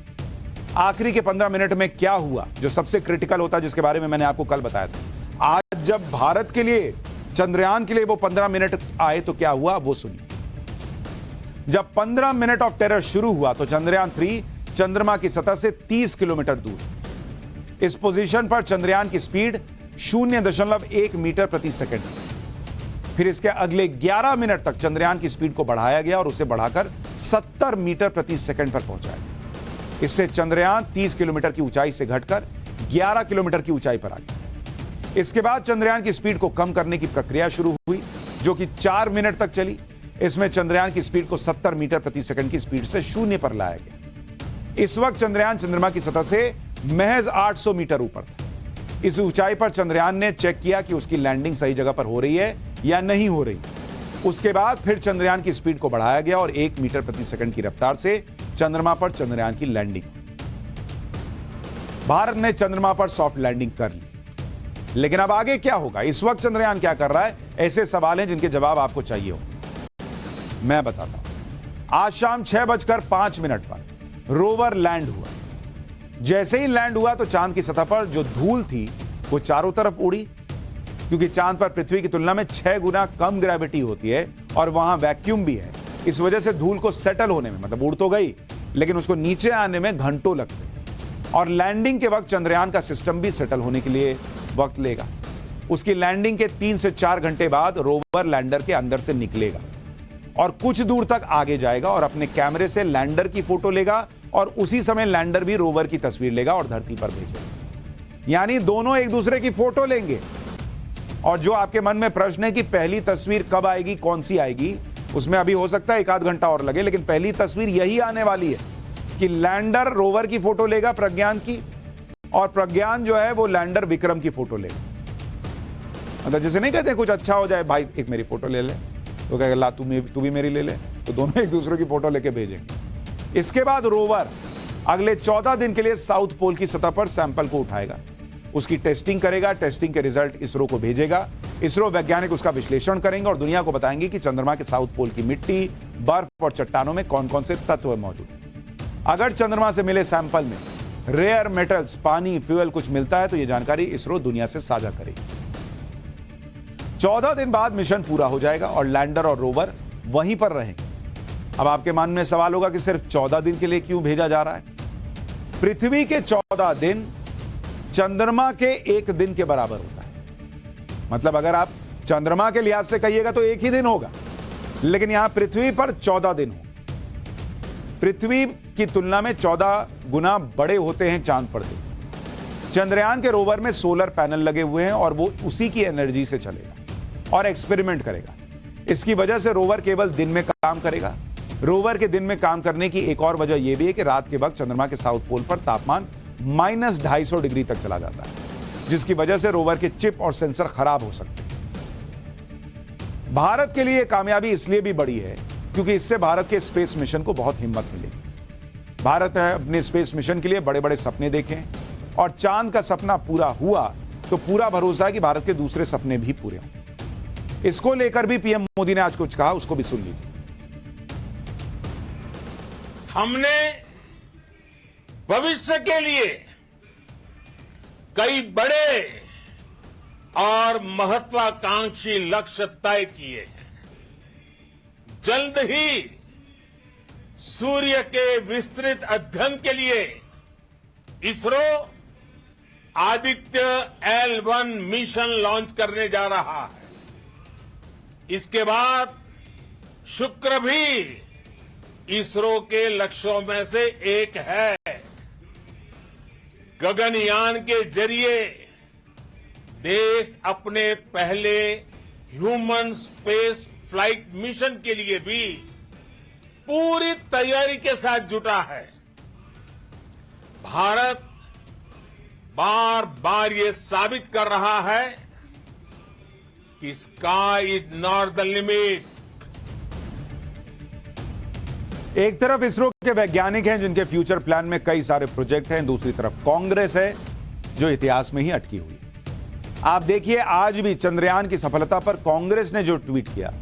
आखिरी के 15 मिनट में क्या हुआ जो सबसे क्रिटिकल होता है, जिसके बारे में मैंने आपको कल बताया था। आज जब भारत के लिए, चंद्रयान के लिए वो 15 मिनट आए तो क्या हुआ वो सुनिए। जब 15 मिनट ऑफ टेरर शुरू हुआ तो चंद्रयान 3 चंद्रमा की सतह से 30 किलोमीटर दूर। इस पोजीशन पर चंद्रयान की स्पीड 0.1 मीटर प्रति सेकंड। फिर इसके अगले 11 मिनट तक चंद्रयान की स्पीड को बढ़ाया गया और उसे बढ़ाकर 70 मीटर प्रति सेकंड पर पहुंचाया। इससे चंद्रयान 30 किलोमीटर की ऊंचाई से घटकर 11 किलोमीटर की ऊंचाई पर आ गया। इसके बाद चंद्रयान की स्पीड को कम करने की प्रक्रिया शुरू हुई, जो कि 4 मिनट तक चली। इसमें चंद्रयान की स्पीड को 70 मीटर प्रति सेकंड की स्पीड से 0 पर लाया गया। इस वक्त चंद्रयान चंद्रमा की सतह से महज 800 मीटर ऊपर था। इस ऊंचाई पर चंद्रयान ने चेक किया कि उसकी लैंडिंग सही जगह पर हो रही है या नहीं हो रही। उसके बाद फिर चंद्रयान की स्पीड को बढ़ाया गया और 1 मीटर प्रति सेकंड की रफ्तार से चंद्रमा पर चंद्रयान की लैंडिंग। भारत ने चंद्रमा पर सॉफ्ट लैंडिंग कर ली। लेकिन अब आगे क्या होगा, इस वक्त चंद्रयान क्या कर रहा है, ऐसे सवाल हैं जिनके जवाब आपको चाहिए हो। मैं बताता हूं। आज शाम 6:05 पर रोवर लैंड हुआ। जैसे ही लैंड हुआ तो चांद की सतह पर जो धूल थी वो चारों तरफ उड़ी, क्योंकि चांद पर पृथ्वी की तुलना में 6 गुना कम ग्रेविटी होती है और वहां वैक्यूम भी है। इस वजह से धूल को सेटल होने में, मतलब उड़ तो गई लेकिन उसको नीचे आने में घंटों लगते। और लैंडिंग के वक्त चंद्रयान का सिस्टम भी सेटल होने के लिए वक्त लेगा। उसकी लैंडिंग के 3 से 4 घंटे बाद रोवर लैंडर के अंदर से निकलेगा और कुछ दूर तक आगे जाएगा और अपने कैमरे से लैंडर की फोटो लेगा और उसी समय लैंडर भी रोवर की तस्वीर लेगा और धरती पर भेजेगा। यानी दोनों एक दूसरे की फोटो लेंगे। और जो आपके मन में प्रश्न है कि पहली तस्वीर कब आएगी, कौन सी आएगी, उसमें अभी हो सकता है 1 आध घंटा और लगे, लेकिन पहली तस्वीर यही आने वाली है कि लैंडर रोवर की फोटो लेगा प्रज्ञान की, और प्रज्ञान जो है वो लैंडर विक्रम की फोटो लेगा। मतलब जैसे नहीं कहते कुछ अच्छा हो जाए, भाई एक मेरी फोटो ले ले, तो कहेगा ला तू भी मेरी ले ले, तो दोनों एक दूसरे की फोटो लेके भेजेंगे। इसके बाद रोवर अगले 14 दिन के लिए साउथ पोल की सतह पर सैंपल को उठाएगा, उसकी टेस्टिंग करेगा। टेस्टिंग के रिजल्ट इसरो को भेजेगा। इसरो वैज्ञानिक उसका विश्लेषण करेंगे और दुनिया को बताएंगे कि चंद्रमा के साउथ पोल की मिट्टी, बर्फ और चट्टानों में कौन कौन से तत्व मौजूद हैं। अगर चंद्रमा से मिले सैंपल में रेयर मेटल्स, पानी, फ्यूल कुछ मिलता है तो यह जानकारी इसरो दुनिया से साझा करेगी। 14 दिन बाद मिशन पूरा हो जाएगा और लैंडर और रोवर वहीं पर रहेंगे। अब आपके मन में सवाल होगा कि सिर्फ 14 दिन के लिए क्यों भेजा जा रहा है। पृथ्वी के 14 दिन चंद्रमा के 1 दिन के बराबर होता है। मतलब अगर आप चंद्रमा के लिहाज से कहिएगा तो 1 ही दिन होगा, लेकिन यहां पृथ्वी पर 14 दिन होंगे। पृथ्वी की तुलना में 14 गुना बड़े होते हैं चांद पर दिन। चंद्रयान के रोवर में सोलर पैनल लगे हुए हैं और वो उसी की एनर्जी से चलेगा और एक्सपेरिमेंट करेगा। इसकी वजह से रोवर केवल दिन में काम करेगा। रोवर के दिन में काम करने की एक और वजह यह भी है कि रात के वक्त चंद्रमा के साउथ पोल पर तापमान -250 डिग्री तक चला जाता है, जिसकी वजह से रोवर के चिप और सेंसर खराब हो सकते हैं। भारत के लिए कामयाबी इसलिए भी बड़ी है क्योंकि इससे भारत के स्पेस मिशन को बहुत हिम्मत मिलेगी। भारत ने अपने स्पेस मिशन के लिए बड़े बड़े सपने देखे हैं और चांद का सपना पूरा हुआ तो पूरा भरोसा है कि भारत के दूसरे सपने भी पूरे होंगे। इसको लेकर भी पीएम मोदी ने आज कुछ कहा, उसको भी सुन लीजिए। हमने भविष्य के लिए कई बड़े और महत्वाकांक्षी लक्ष्य तय किए हैं। जल्द ही सूर्य के विस्तृत अध्ययन के लिए ISRO Aditya L1 mission launch करने जा रहा है। इसके बाद शुक्र भी इसरो के लक्ष्यों में से एक है। गगनयान के जरिए देश अपने पहले ह्यूमन स्पेस फ्लाइट मिशन के लिए भी पूरी तैयारी के साथ जुटा है। भारत बार बार ये साबित कर रहा है कि sky is not the limit. एक तरफ इसरो के वैज्ञानिक हैं जिनके फ्यूचर प्लान में कई सारे प्रोजेक्ट हैं, दूसरी तरफ कांग्रेस है जो इतिहास में ही अटकी हुई। आप देखिए आज भी चंद्रयान की सफलता पर कांग्रेस ने जो ट्वीट किया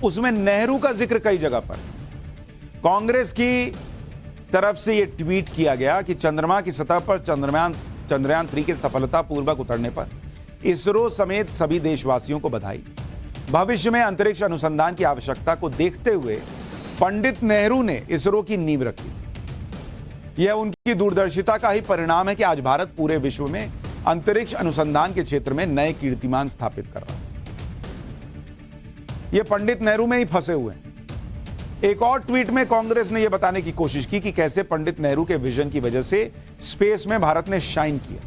उसमें नेहरू का जिक्र कई जगह पर। कांग्रेस की तरफ से यह ट्वीट किया गया कि चंद्रमा की सतह पर चंद्रयान 3 के सफलतापूर्वक उतरने पर इसरो समेत सभी देशवासियों को बधाई। भविष्य में अंतरिक्ष अनुसंधान की आवश्यकता को देखते हुए पंडित नेहरू ने इसरो की नींव रखी। यह उनकी दूरदर्शिता का ही परिणाम है कि आज भारत पूरे विश्व में अंतरिक्ष अनुसंधान के क्षेत्र में नए कीर्तिमान स्थापित कर रहा है। यह पंडित नेहरू में ही फंसे हुए हैं। एक और ट्वीट में कांग्रेस ने यह बताने की कोशिश की कि कैसे पंडित नेहरू के विजन की वजह से स्पेस में भारत ने शाइन किया।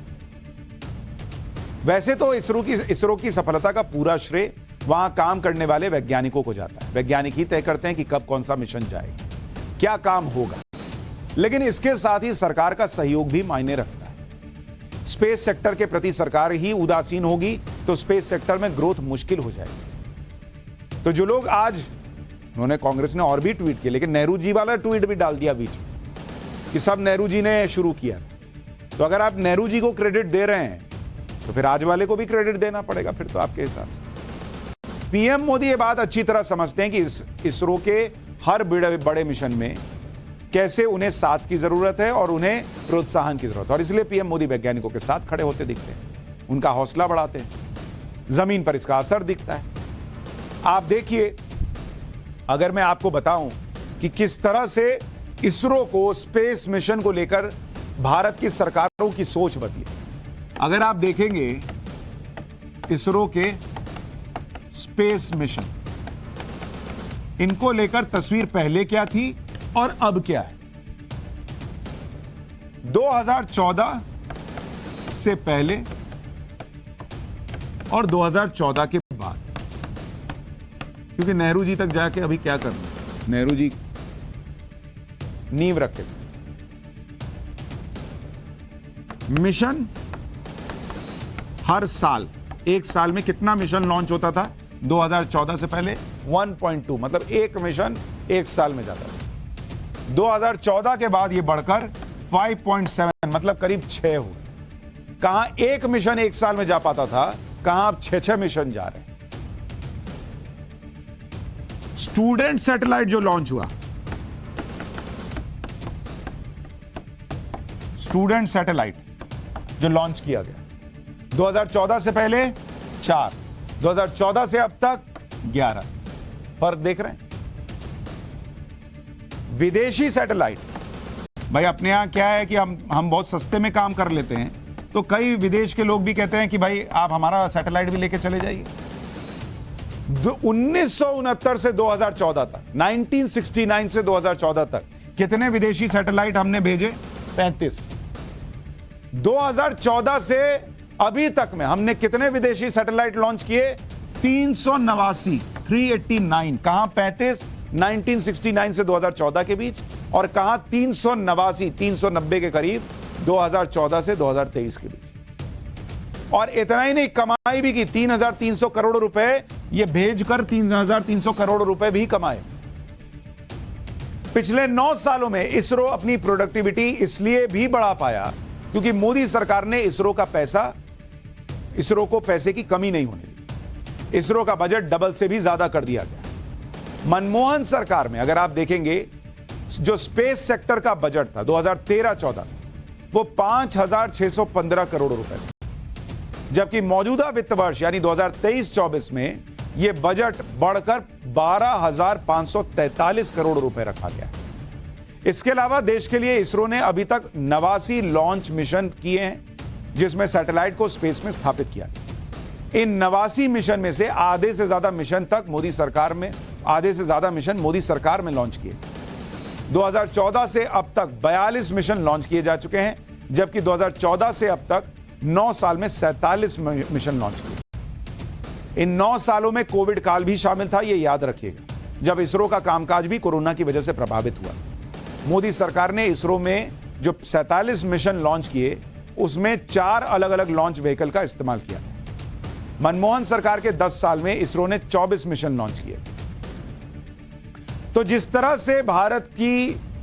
वैसे तो इसरो की सफलता का पूरा श्रेय वहां काम करने वाले वैज्ञानिकों को जाता है। वैज्ञानिक ही तय करते हैं कि कब कौन सा मिशन जाएगा, क्या काम होगा, लेकिन इसके साथ ही सरकार का सहयोग भी मायने रखता है। स्पेस सेक्टर के प्रति सरकार ही उदासीन होगी तो स्पेस सेक्टर में ग्रोथ मुश्किल हो जाएगी। तो जो लोग आज उन्होंने कांग्रेस ने और भी ट्वीट किए, लेकिन नेहरू जी वाला ट्वीट भी डाल दिया बीच में कि सब नेहरू जी ने शुरू किया। तो अगर आप नेहरू जी को क्रेडिट दे रहे हैं तो फिर आज वाले को भी क्रेडिट देना पड़ेगा फिर तो आपके हिसाब से। पीएम मोदी ये बात अच्छी तरह समझते हैं कि इसरो के हर बड़े मिशन में कैसे उन्हें साथ की जरूरत है और उन्हें प्रोत्साहन की जरूरत है, और इसलिए पीएम मोदी वैज्ञानिकों के साथ खड़े होते दिखते हैं, उनका हौसला बढ़ाते हैं। जमीन पर इसका असर दिखता है। आप देखिए, अगर मैं आपको बताऊं कि किस तरह से इसरो को स्पेस मिशन को लेकर भारत की सरकारों की सोच बदली। अगर आप देखेंगे इसरो के स्पेस मिशन, इनको लेकर तस्वीर पहले क्या थी और अब क्या है। 2014 से पहले और 2014 के बाद, क्योंकि नेहरू जी तक जाके अभी क्या करना, नेहरू जी नींव रखे। मिशन हर साल, एक साल में कितना मिशन लॉन्च होता था 2014 से पहले? 1.2, मतलब एक मिशन एक साल में जाता था। 2014 के बाद यह बढ़कर 5.7, मतलब करीब 6 हो। कहां एक मिशन एक साल में जा पाता था, कहां अब 6 मिशन जा रहे हैं। स्टूडेंट सैटेलाइट जो लॉन्च हुआ, स्टूडेंट सैटेलाइट जो लॉन्च किया गया 2014 से पहले 4, 2014 से अब तक 11। फर्क देख रहे हैं? विदेशी सैटेलाइट, भाई अपने यहां क्या है कि हम बहुत सस्ते में काम कर लेते हैं, तो कई विदेश के लोग भी कहते हैं कि भाई आप हमारा सैटेलाइट भी लेके चले जाइए। 1969 से 2014 तक, 1969 से 2014 तक कितने विदेशी सैटेलाइट हमने भेजे? 35। 2014 से अभी तक में हमने कितने विदेशी सैटेलाइट लॉन्च किए? 389, 389। कहां 35 1969 से 2014 के बीच, और कहां 389, 390 के करीब 2014 से 2023 के बीच। और इतना ही नहीं, कमाई भी की। 3,300 करोड़ रुपए ये भेजकर 3,300 करोड़ रुपए भी कमाए। पिछले 9 सालों में इसरो अपनी प्रोडक्टिविटी इसलिए भी बढ़ा पाया क्योंकि मोदी सरकार ने इसरो को पैसे की कमी नहीं होने दी। इसरो का बजट डबल से भी ज्यादा कर दिया गया। मनमोहन सरकार में अगर आप देखेंगे, जो स्पेस सेक्टर का बजट था 2013-14, वो 5,615 करोड़ रुपए, जबकि मौजूदा वित्त वर्ष यानी 2023-24 में यह बजट बढ़कर 12,543 करोड़ रुपए रखा गया। इसके अलावा देश के लिए इसरो ने अभी तक 89 लॉन्च मिशन किए हैं, जिसमें सैटेलाइट को स्पेस में स्थापित किया। इन 89 मिशन में से आधे से ज्यादा मिशन मोदी सरकार में लॉन्च किए। 2014 से अब तक 42 मिशन लॉन्च किए जा चुके हैं, जबकि 2014 से अब तक 9 साल में 47 मिशन लॉन्च किए। इन 9 सालों में कोविड काल भी शामिल था, यह याद रखिएगा, जब इसरो का कामकाज भी कोरोना की वजह से प्रभावित हुआ। मोदी सरकार ने इसरो में जो 47 मिशन लॉन्च किए, उसमें 4 अलग अलग लॉन्च व्हीकल का इस्तेमाल किया। मनमोहन सरकार के 10 साल में इसरो ने 24 मिशन लॉन्च किए। तो जिस तरह से भारत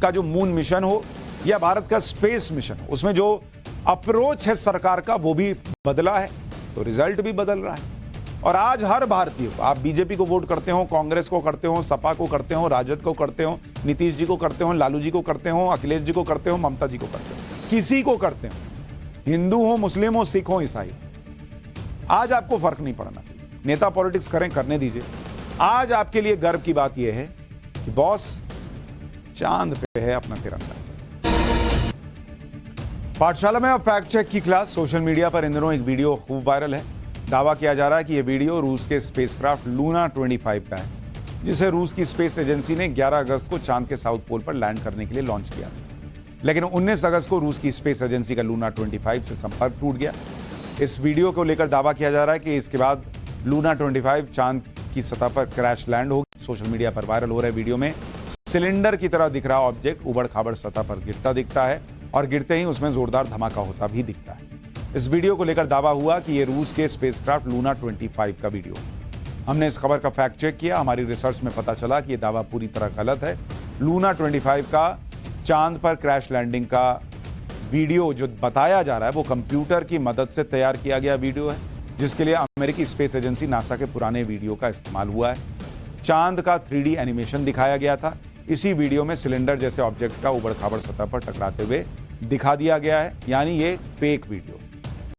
का जो मून मिशन हो या भारत का स्पेस मिशन हो, उसमें जो अप्रोच है सरकार का वो भी बदला है, तो रिजल्ट भी बदल रहा है। और आज हर भारतीय को, आप बीजेपी को वोट करते हो, कांग्रेस को करते हो, सपा को करते हो, राजद को करते हो, नीतीश जी को करते हो, लालू जी को करते हो, अखिलेश जी को करते हो, ममता जी को करते हो, किसी को करते हो, हिंदू हो, मुस्लिम हो, सिख हो, ईसाई, आज आपको फर्क नहीं पड़ना चाहिए। नेता पॉलिटिक्स करें, करने दीजिए। आज आपके लिए गर्व की बात यह है कि बॉस चांद पे है अपना तिरंगा। पाठशाला में अब फैक्ट चेक की क्लास। सोशल मीडिया पर इन दिनों एक वीडियो खूब वायरल है। दावा किया जा रहा है कि यह वीडियो रूस के स्पेसक्राफ्ट लूना 25 का है, जिसे रूस की स्पेस एजेंसी ने 11 अगस्त को चांद के साउथ पोल पर लैंड करने के लिए लॉन्च किया। लेकिन 19 अगस्त को रूस की स्पेस एजेंसी का लूना 25 से संपर्क टूट गया। इस वीडियो को लेकर दावा किया जा रहा है कि इसके बाद लूना 25 चांद की सतह पर क्रैश लैंड होगी। सोशल मीडिया पर वायरल हो रहे वीडियो में सिलेंडर की तरह दिख रहा ऑब्जेक्ट उबड़ खाबड़ सतह पर गिरता दिखता है और गिरते ही उसमें जोरदार धमाका होता भी दिखता है। इस वीडियो को लेकर दावा हुआ कि यह रूस के स्पेसक्राफ्ट लूना 25 का वीडियो। हमने इस खबर का फैक्ट चेक किया। हमारी रिसर्च में पता चला कि यह दावा पूरी तरह गलत है। लूना 25 का चांद पर क्रैश लैंडिंग का वीडियो जो बताया जा रहा है वो कंप्यूटर की मदद से तैयार किया गया वीडियो है, जिसके लिए अमेरिकी स्पेस एजेंसी नासा के पुराने वीडियो का इस्तेमाल हुआ है। चांद का 3D एनिमेशन दिखाया गया था। इसी वीडियो में सिलेंडर जैसे ऑब्जेक्ट का उबड़ खाबड़ सतह पर टकराते हुए दिखा दिया गया है, यानी ये फेक वीडियो।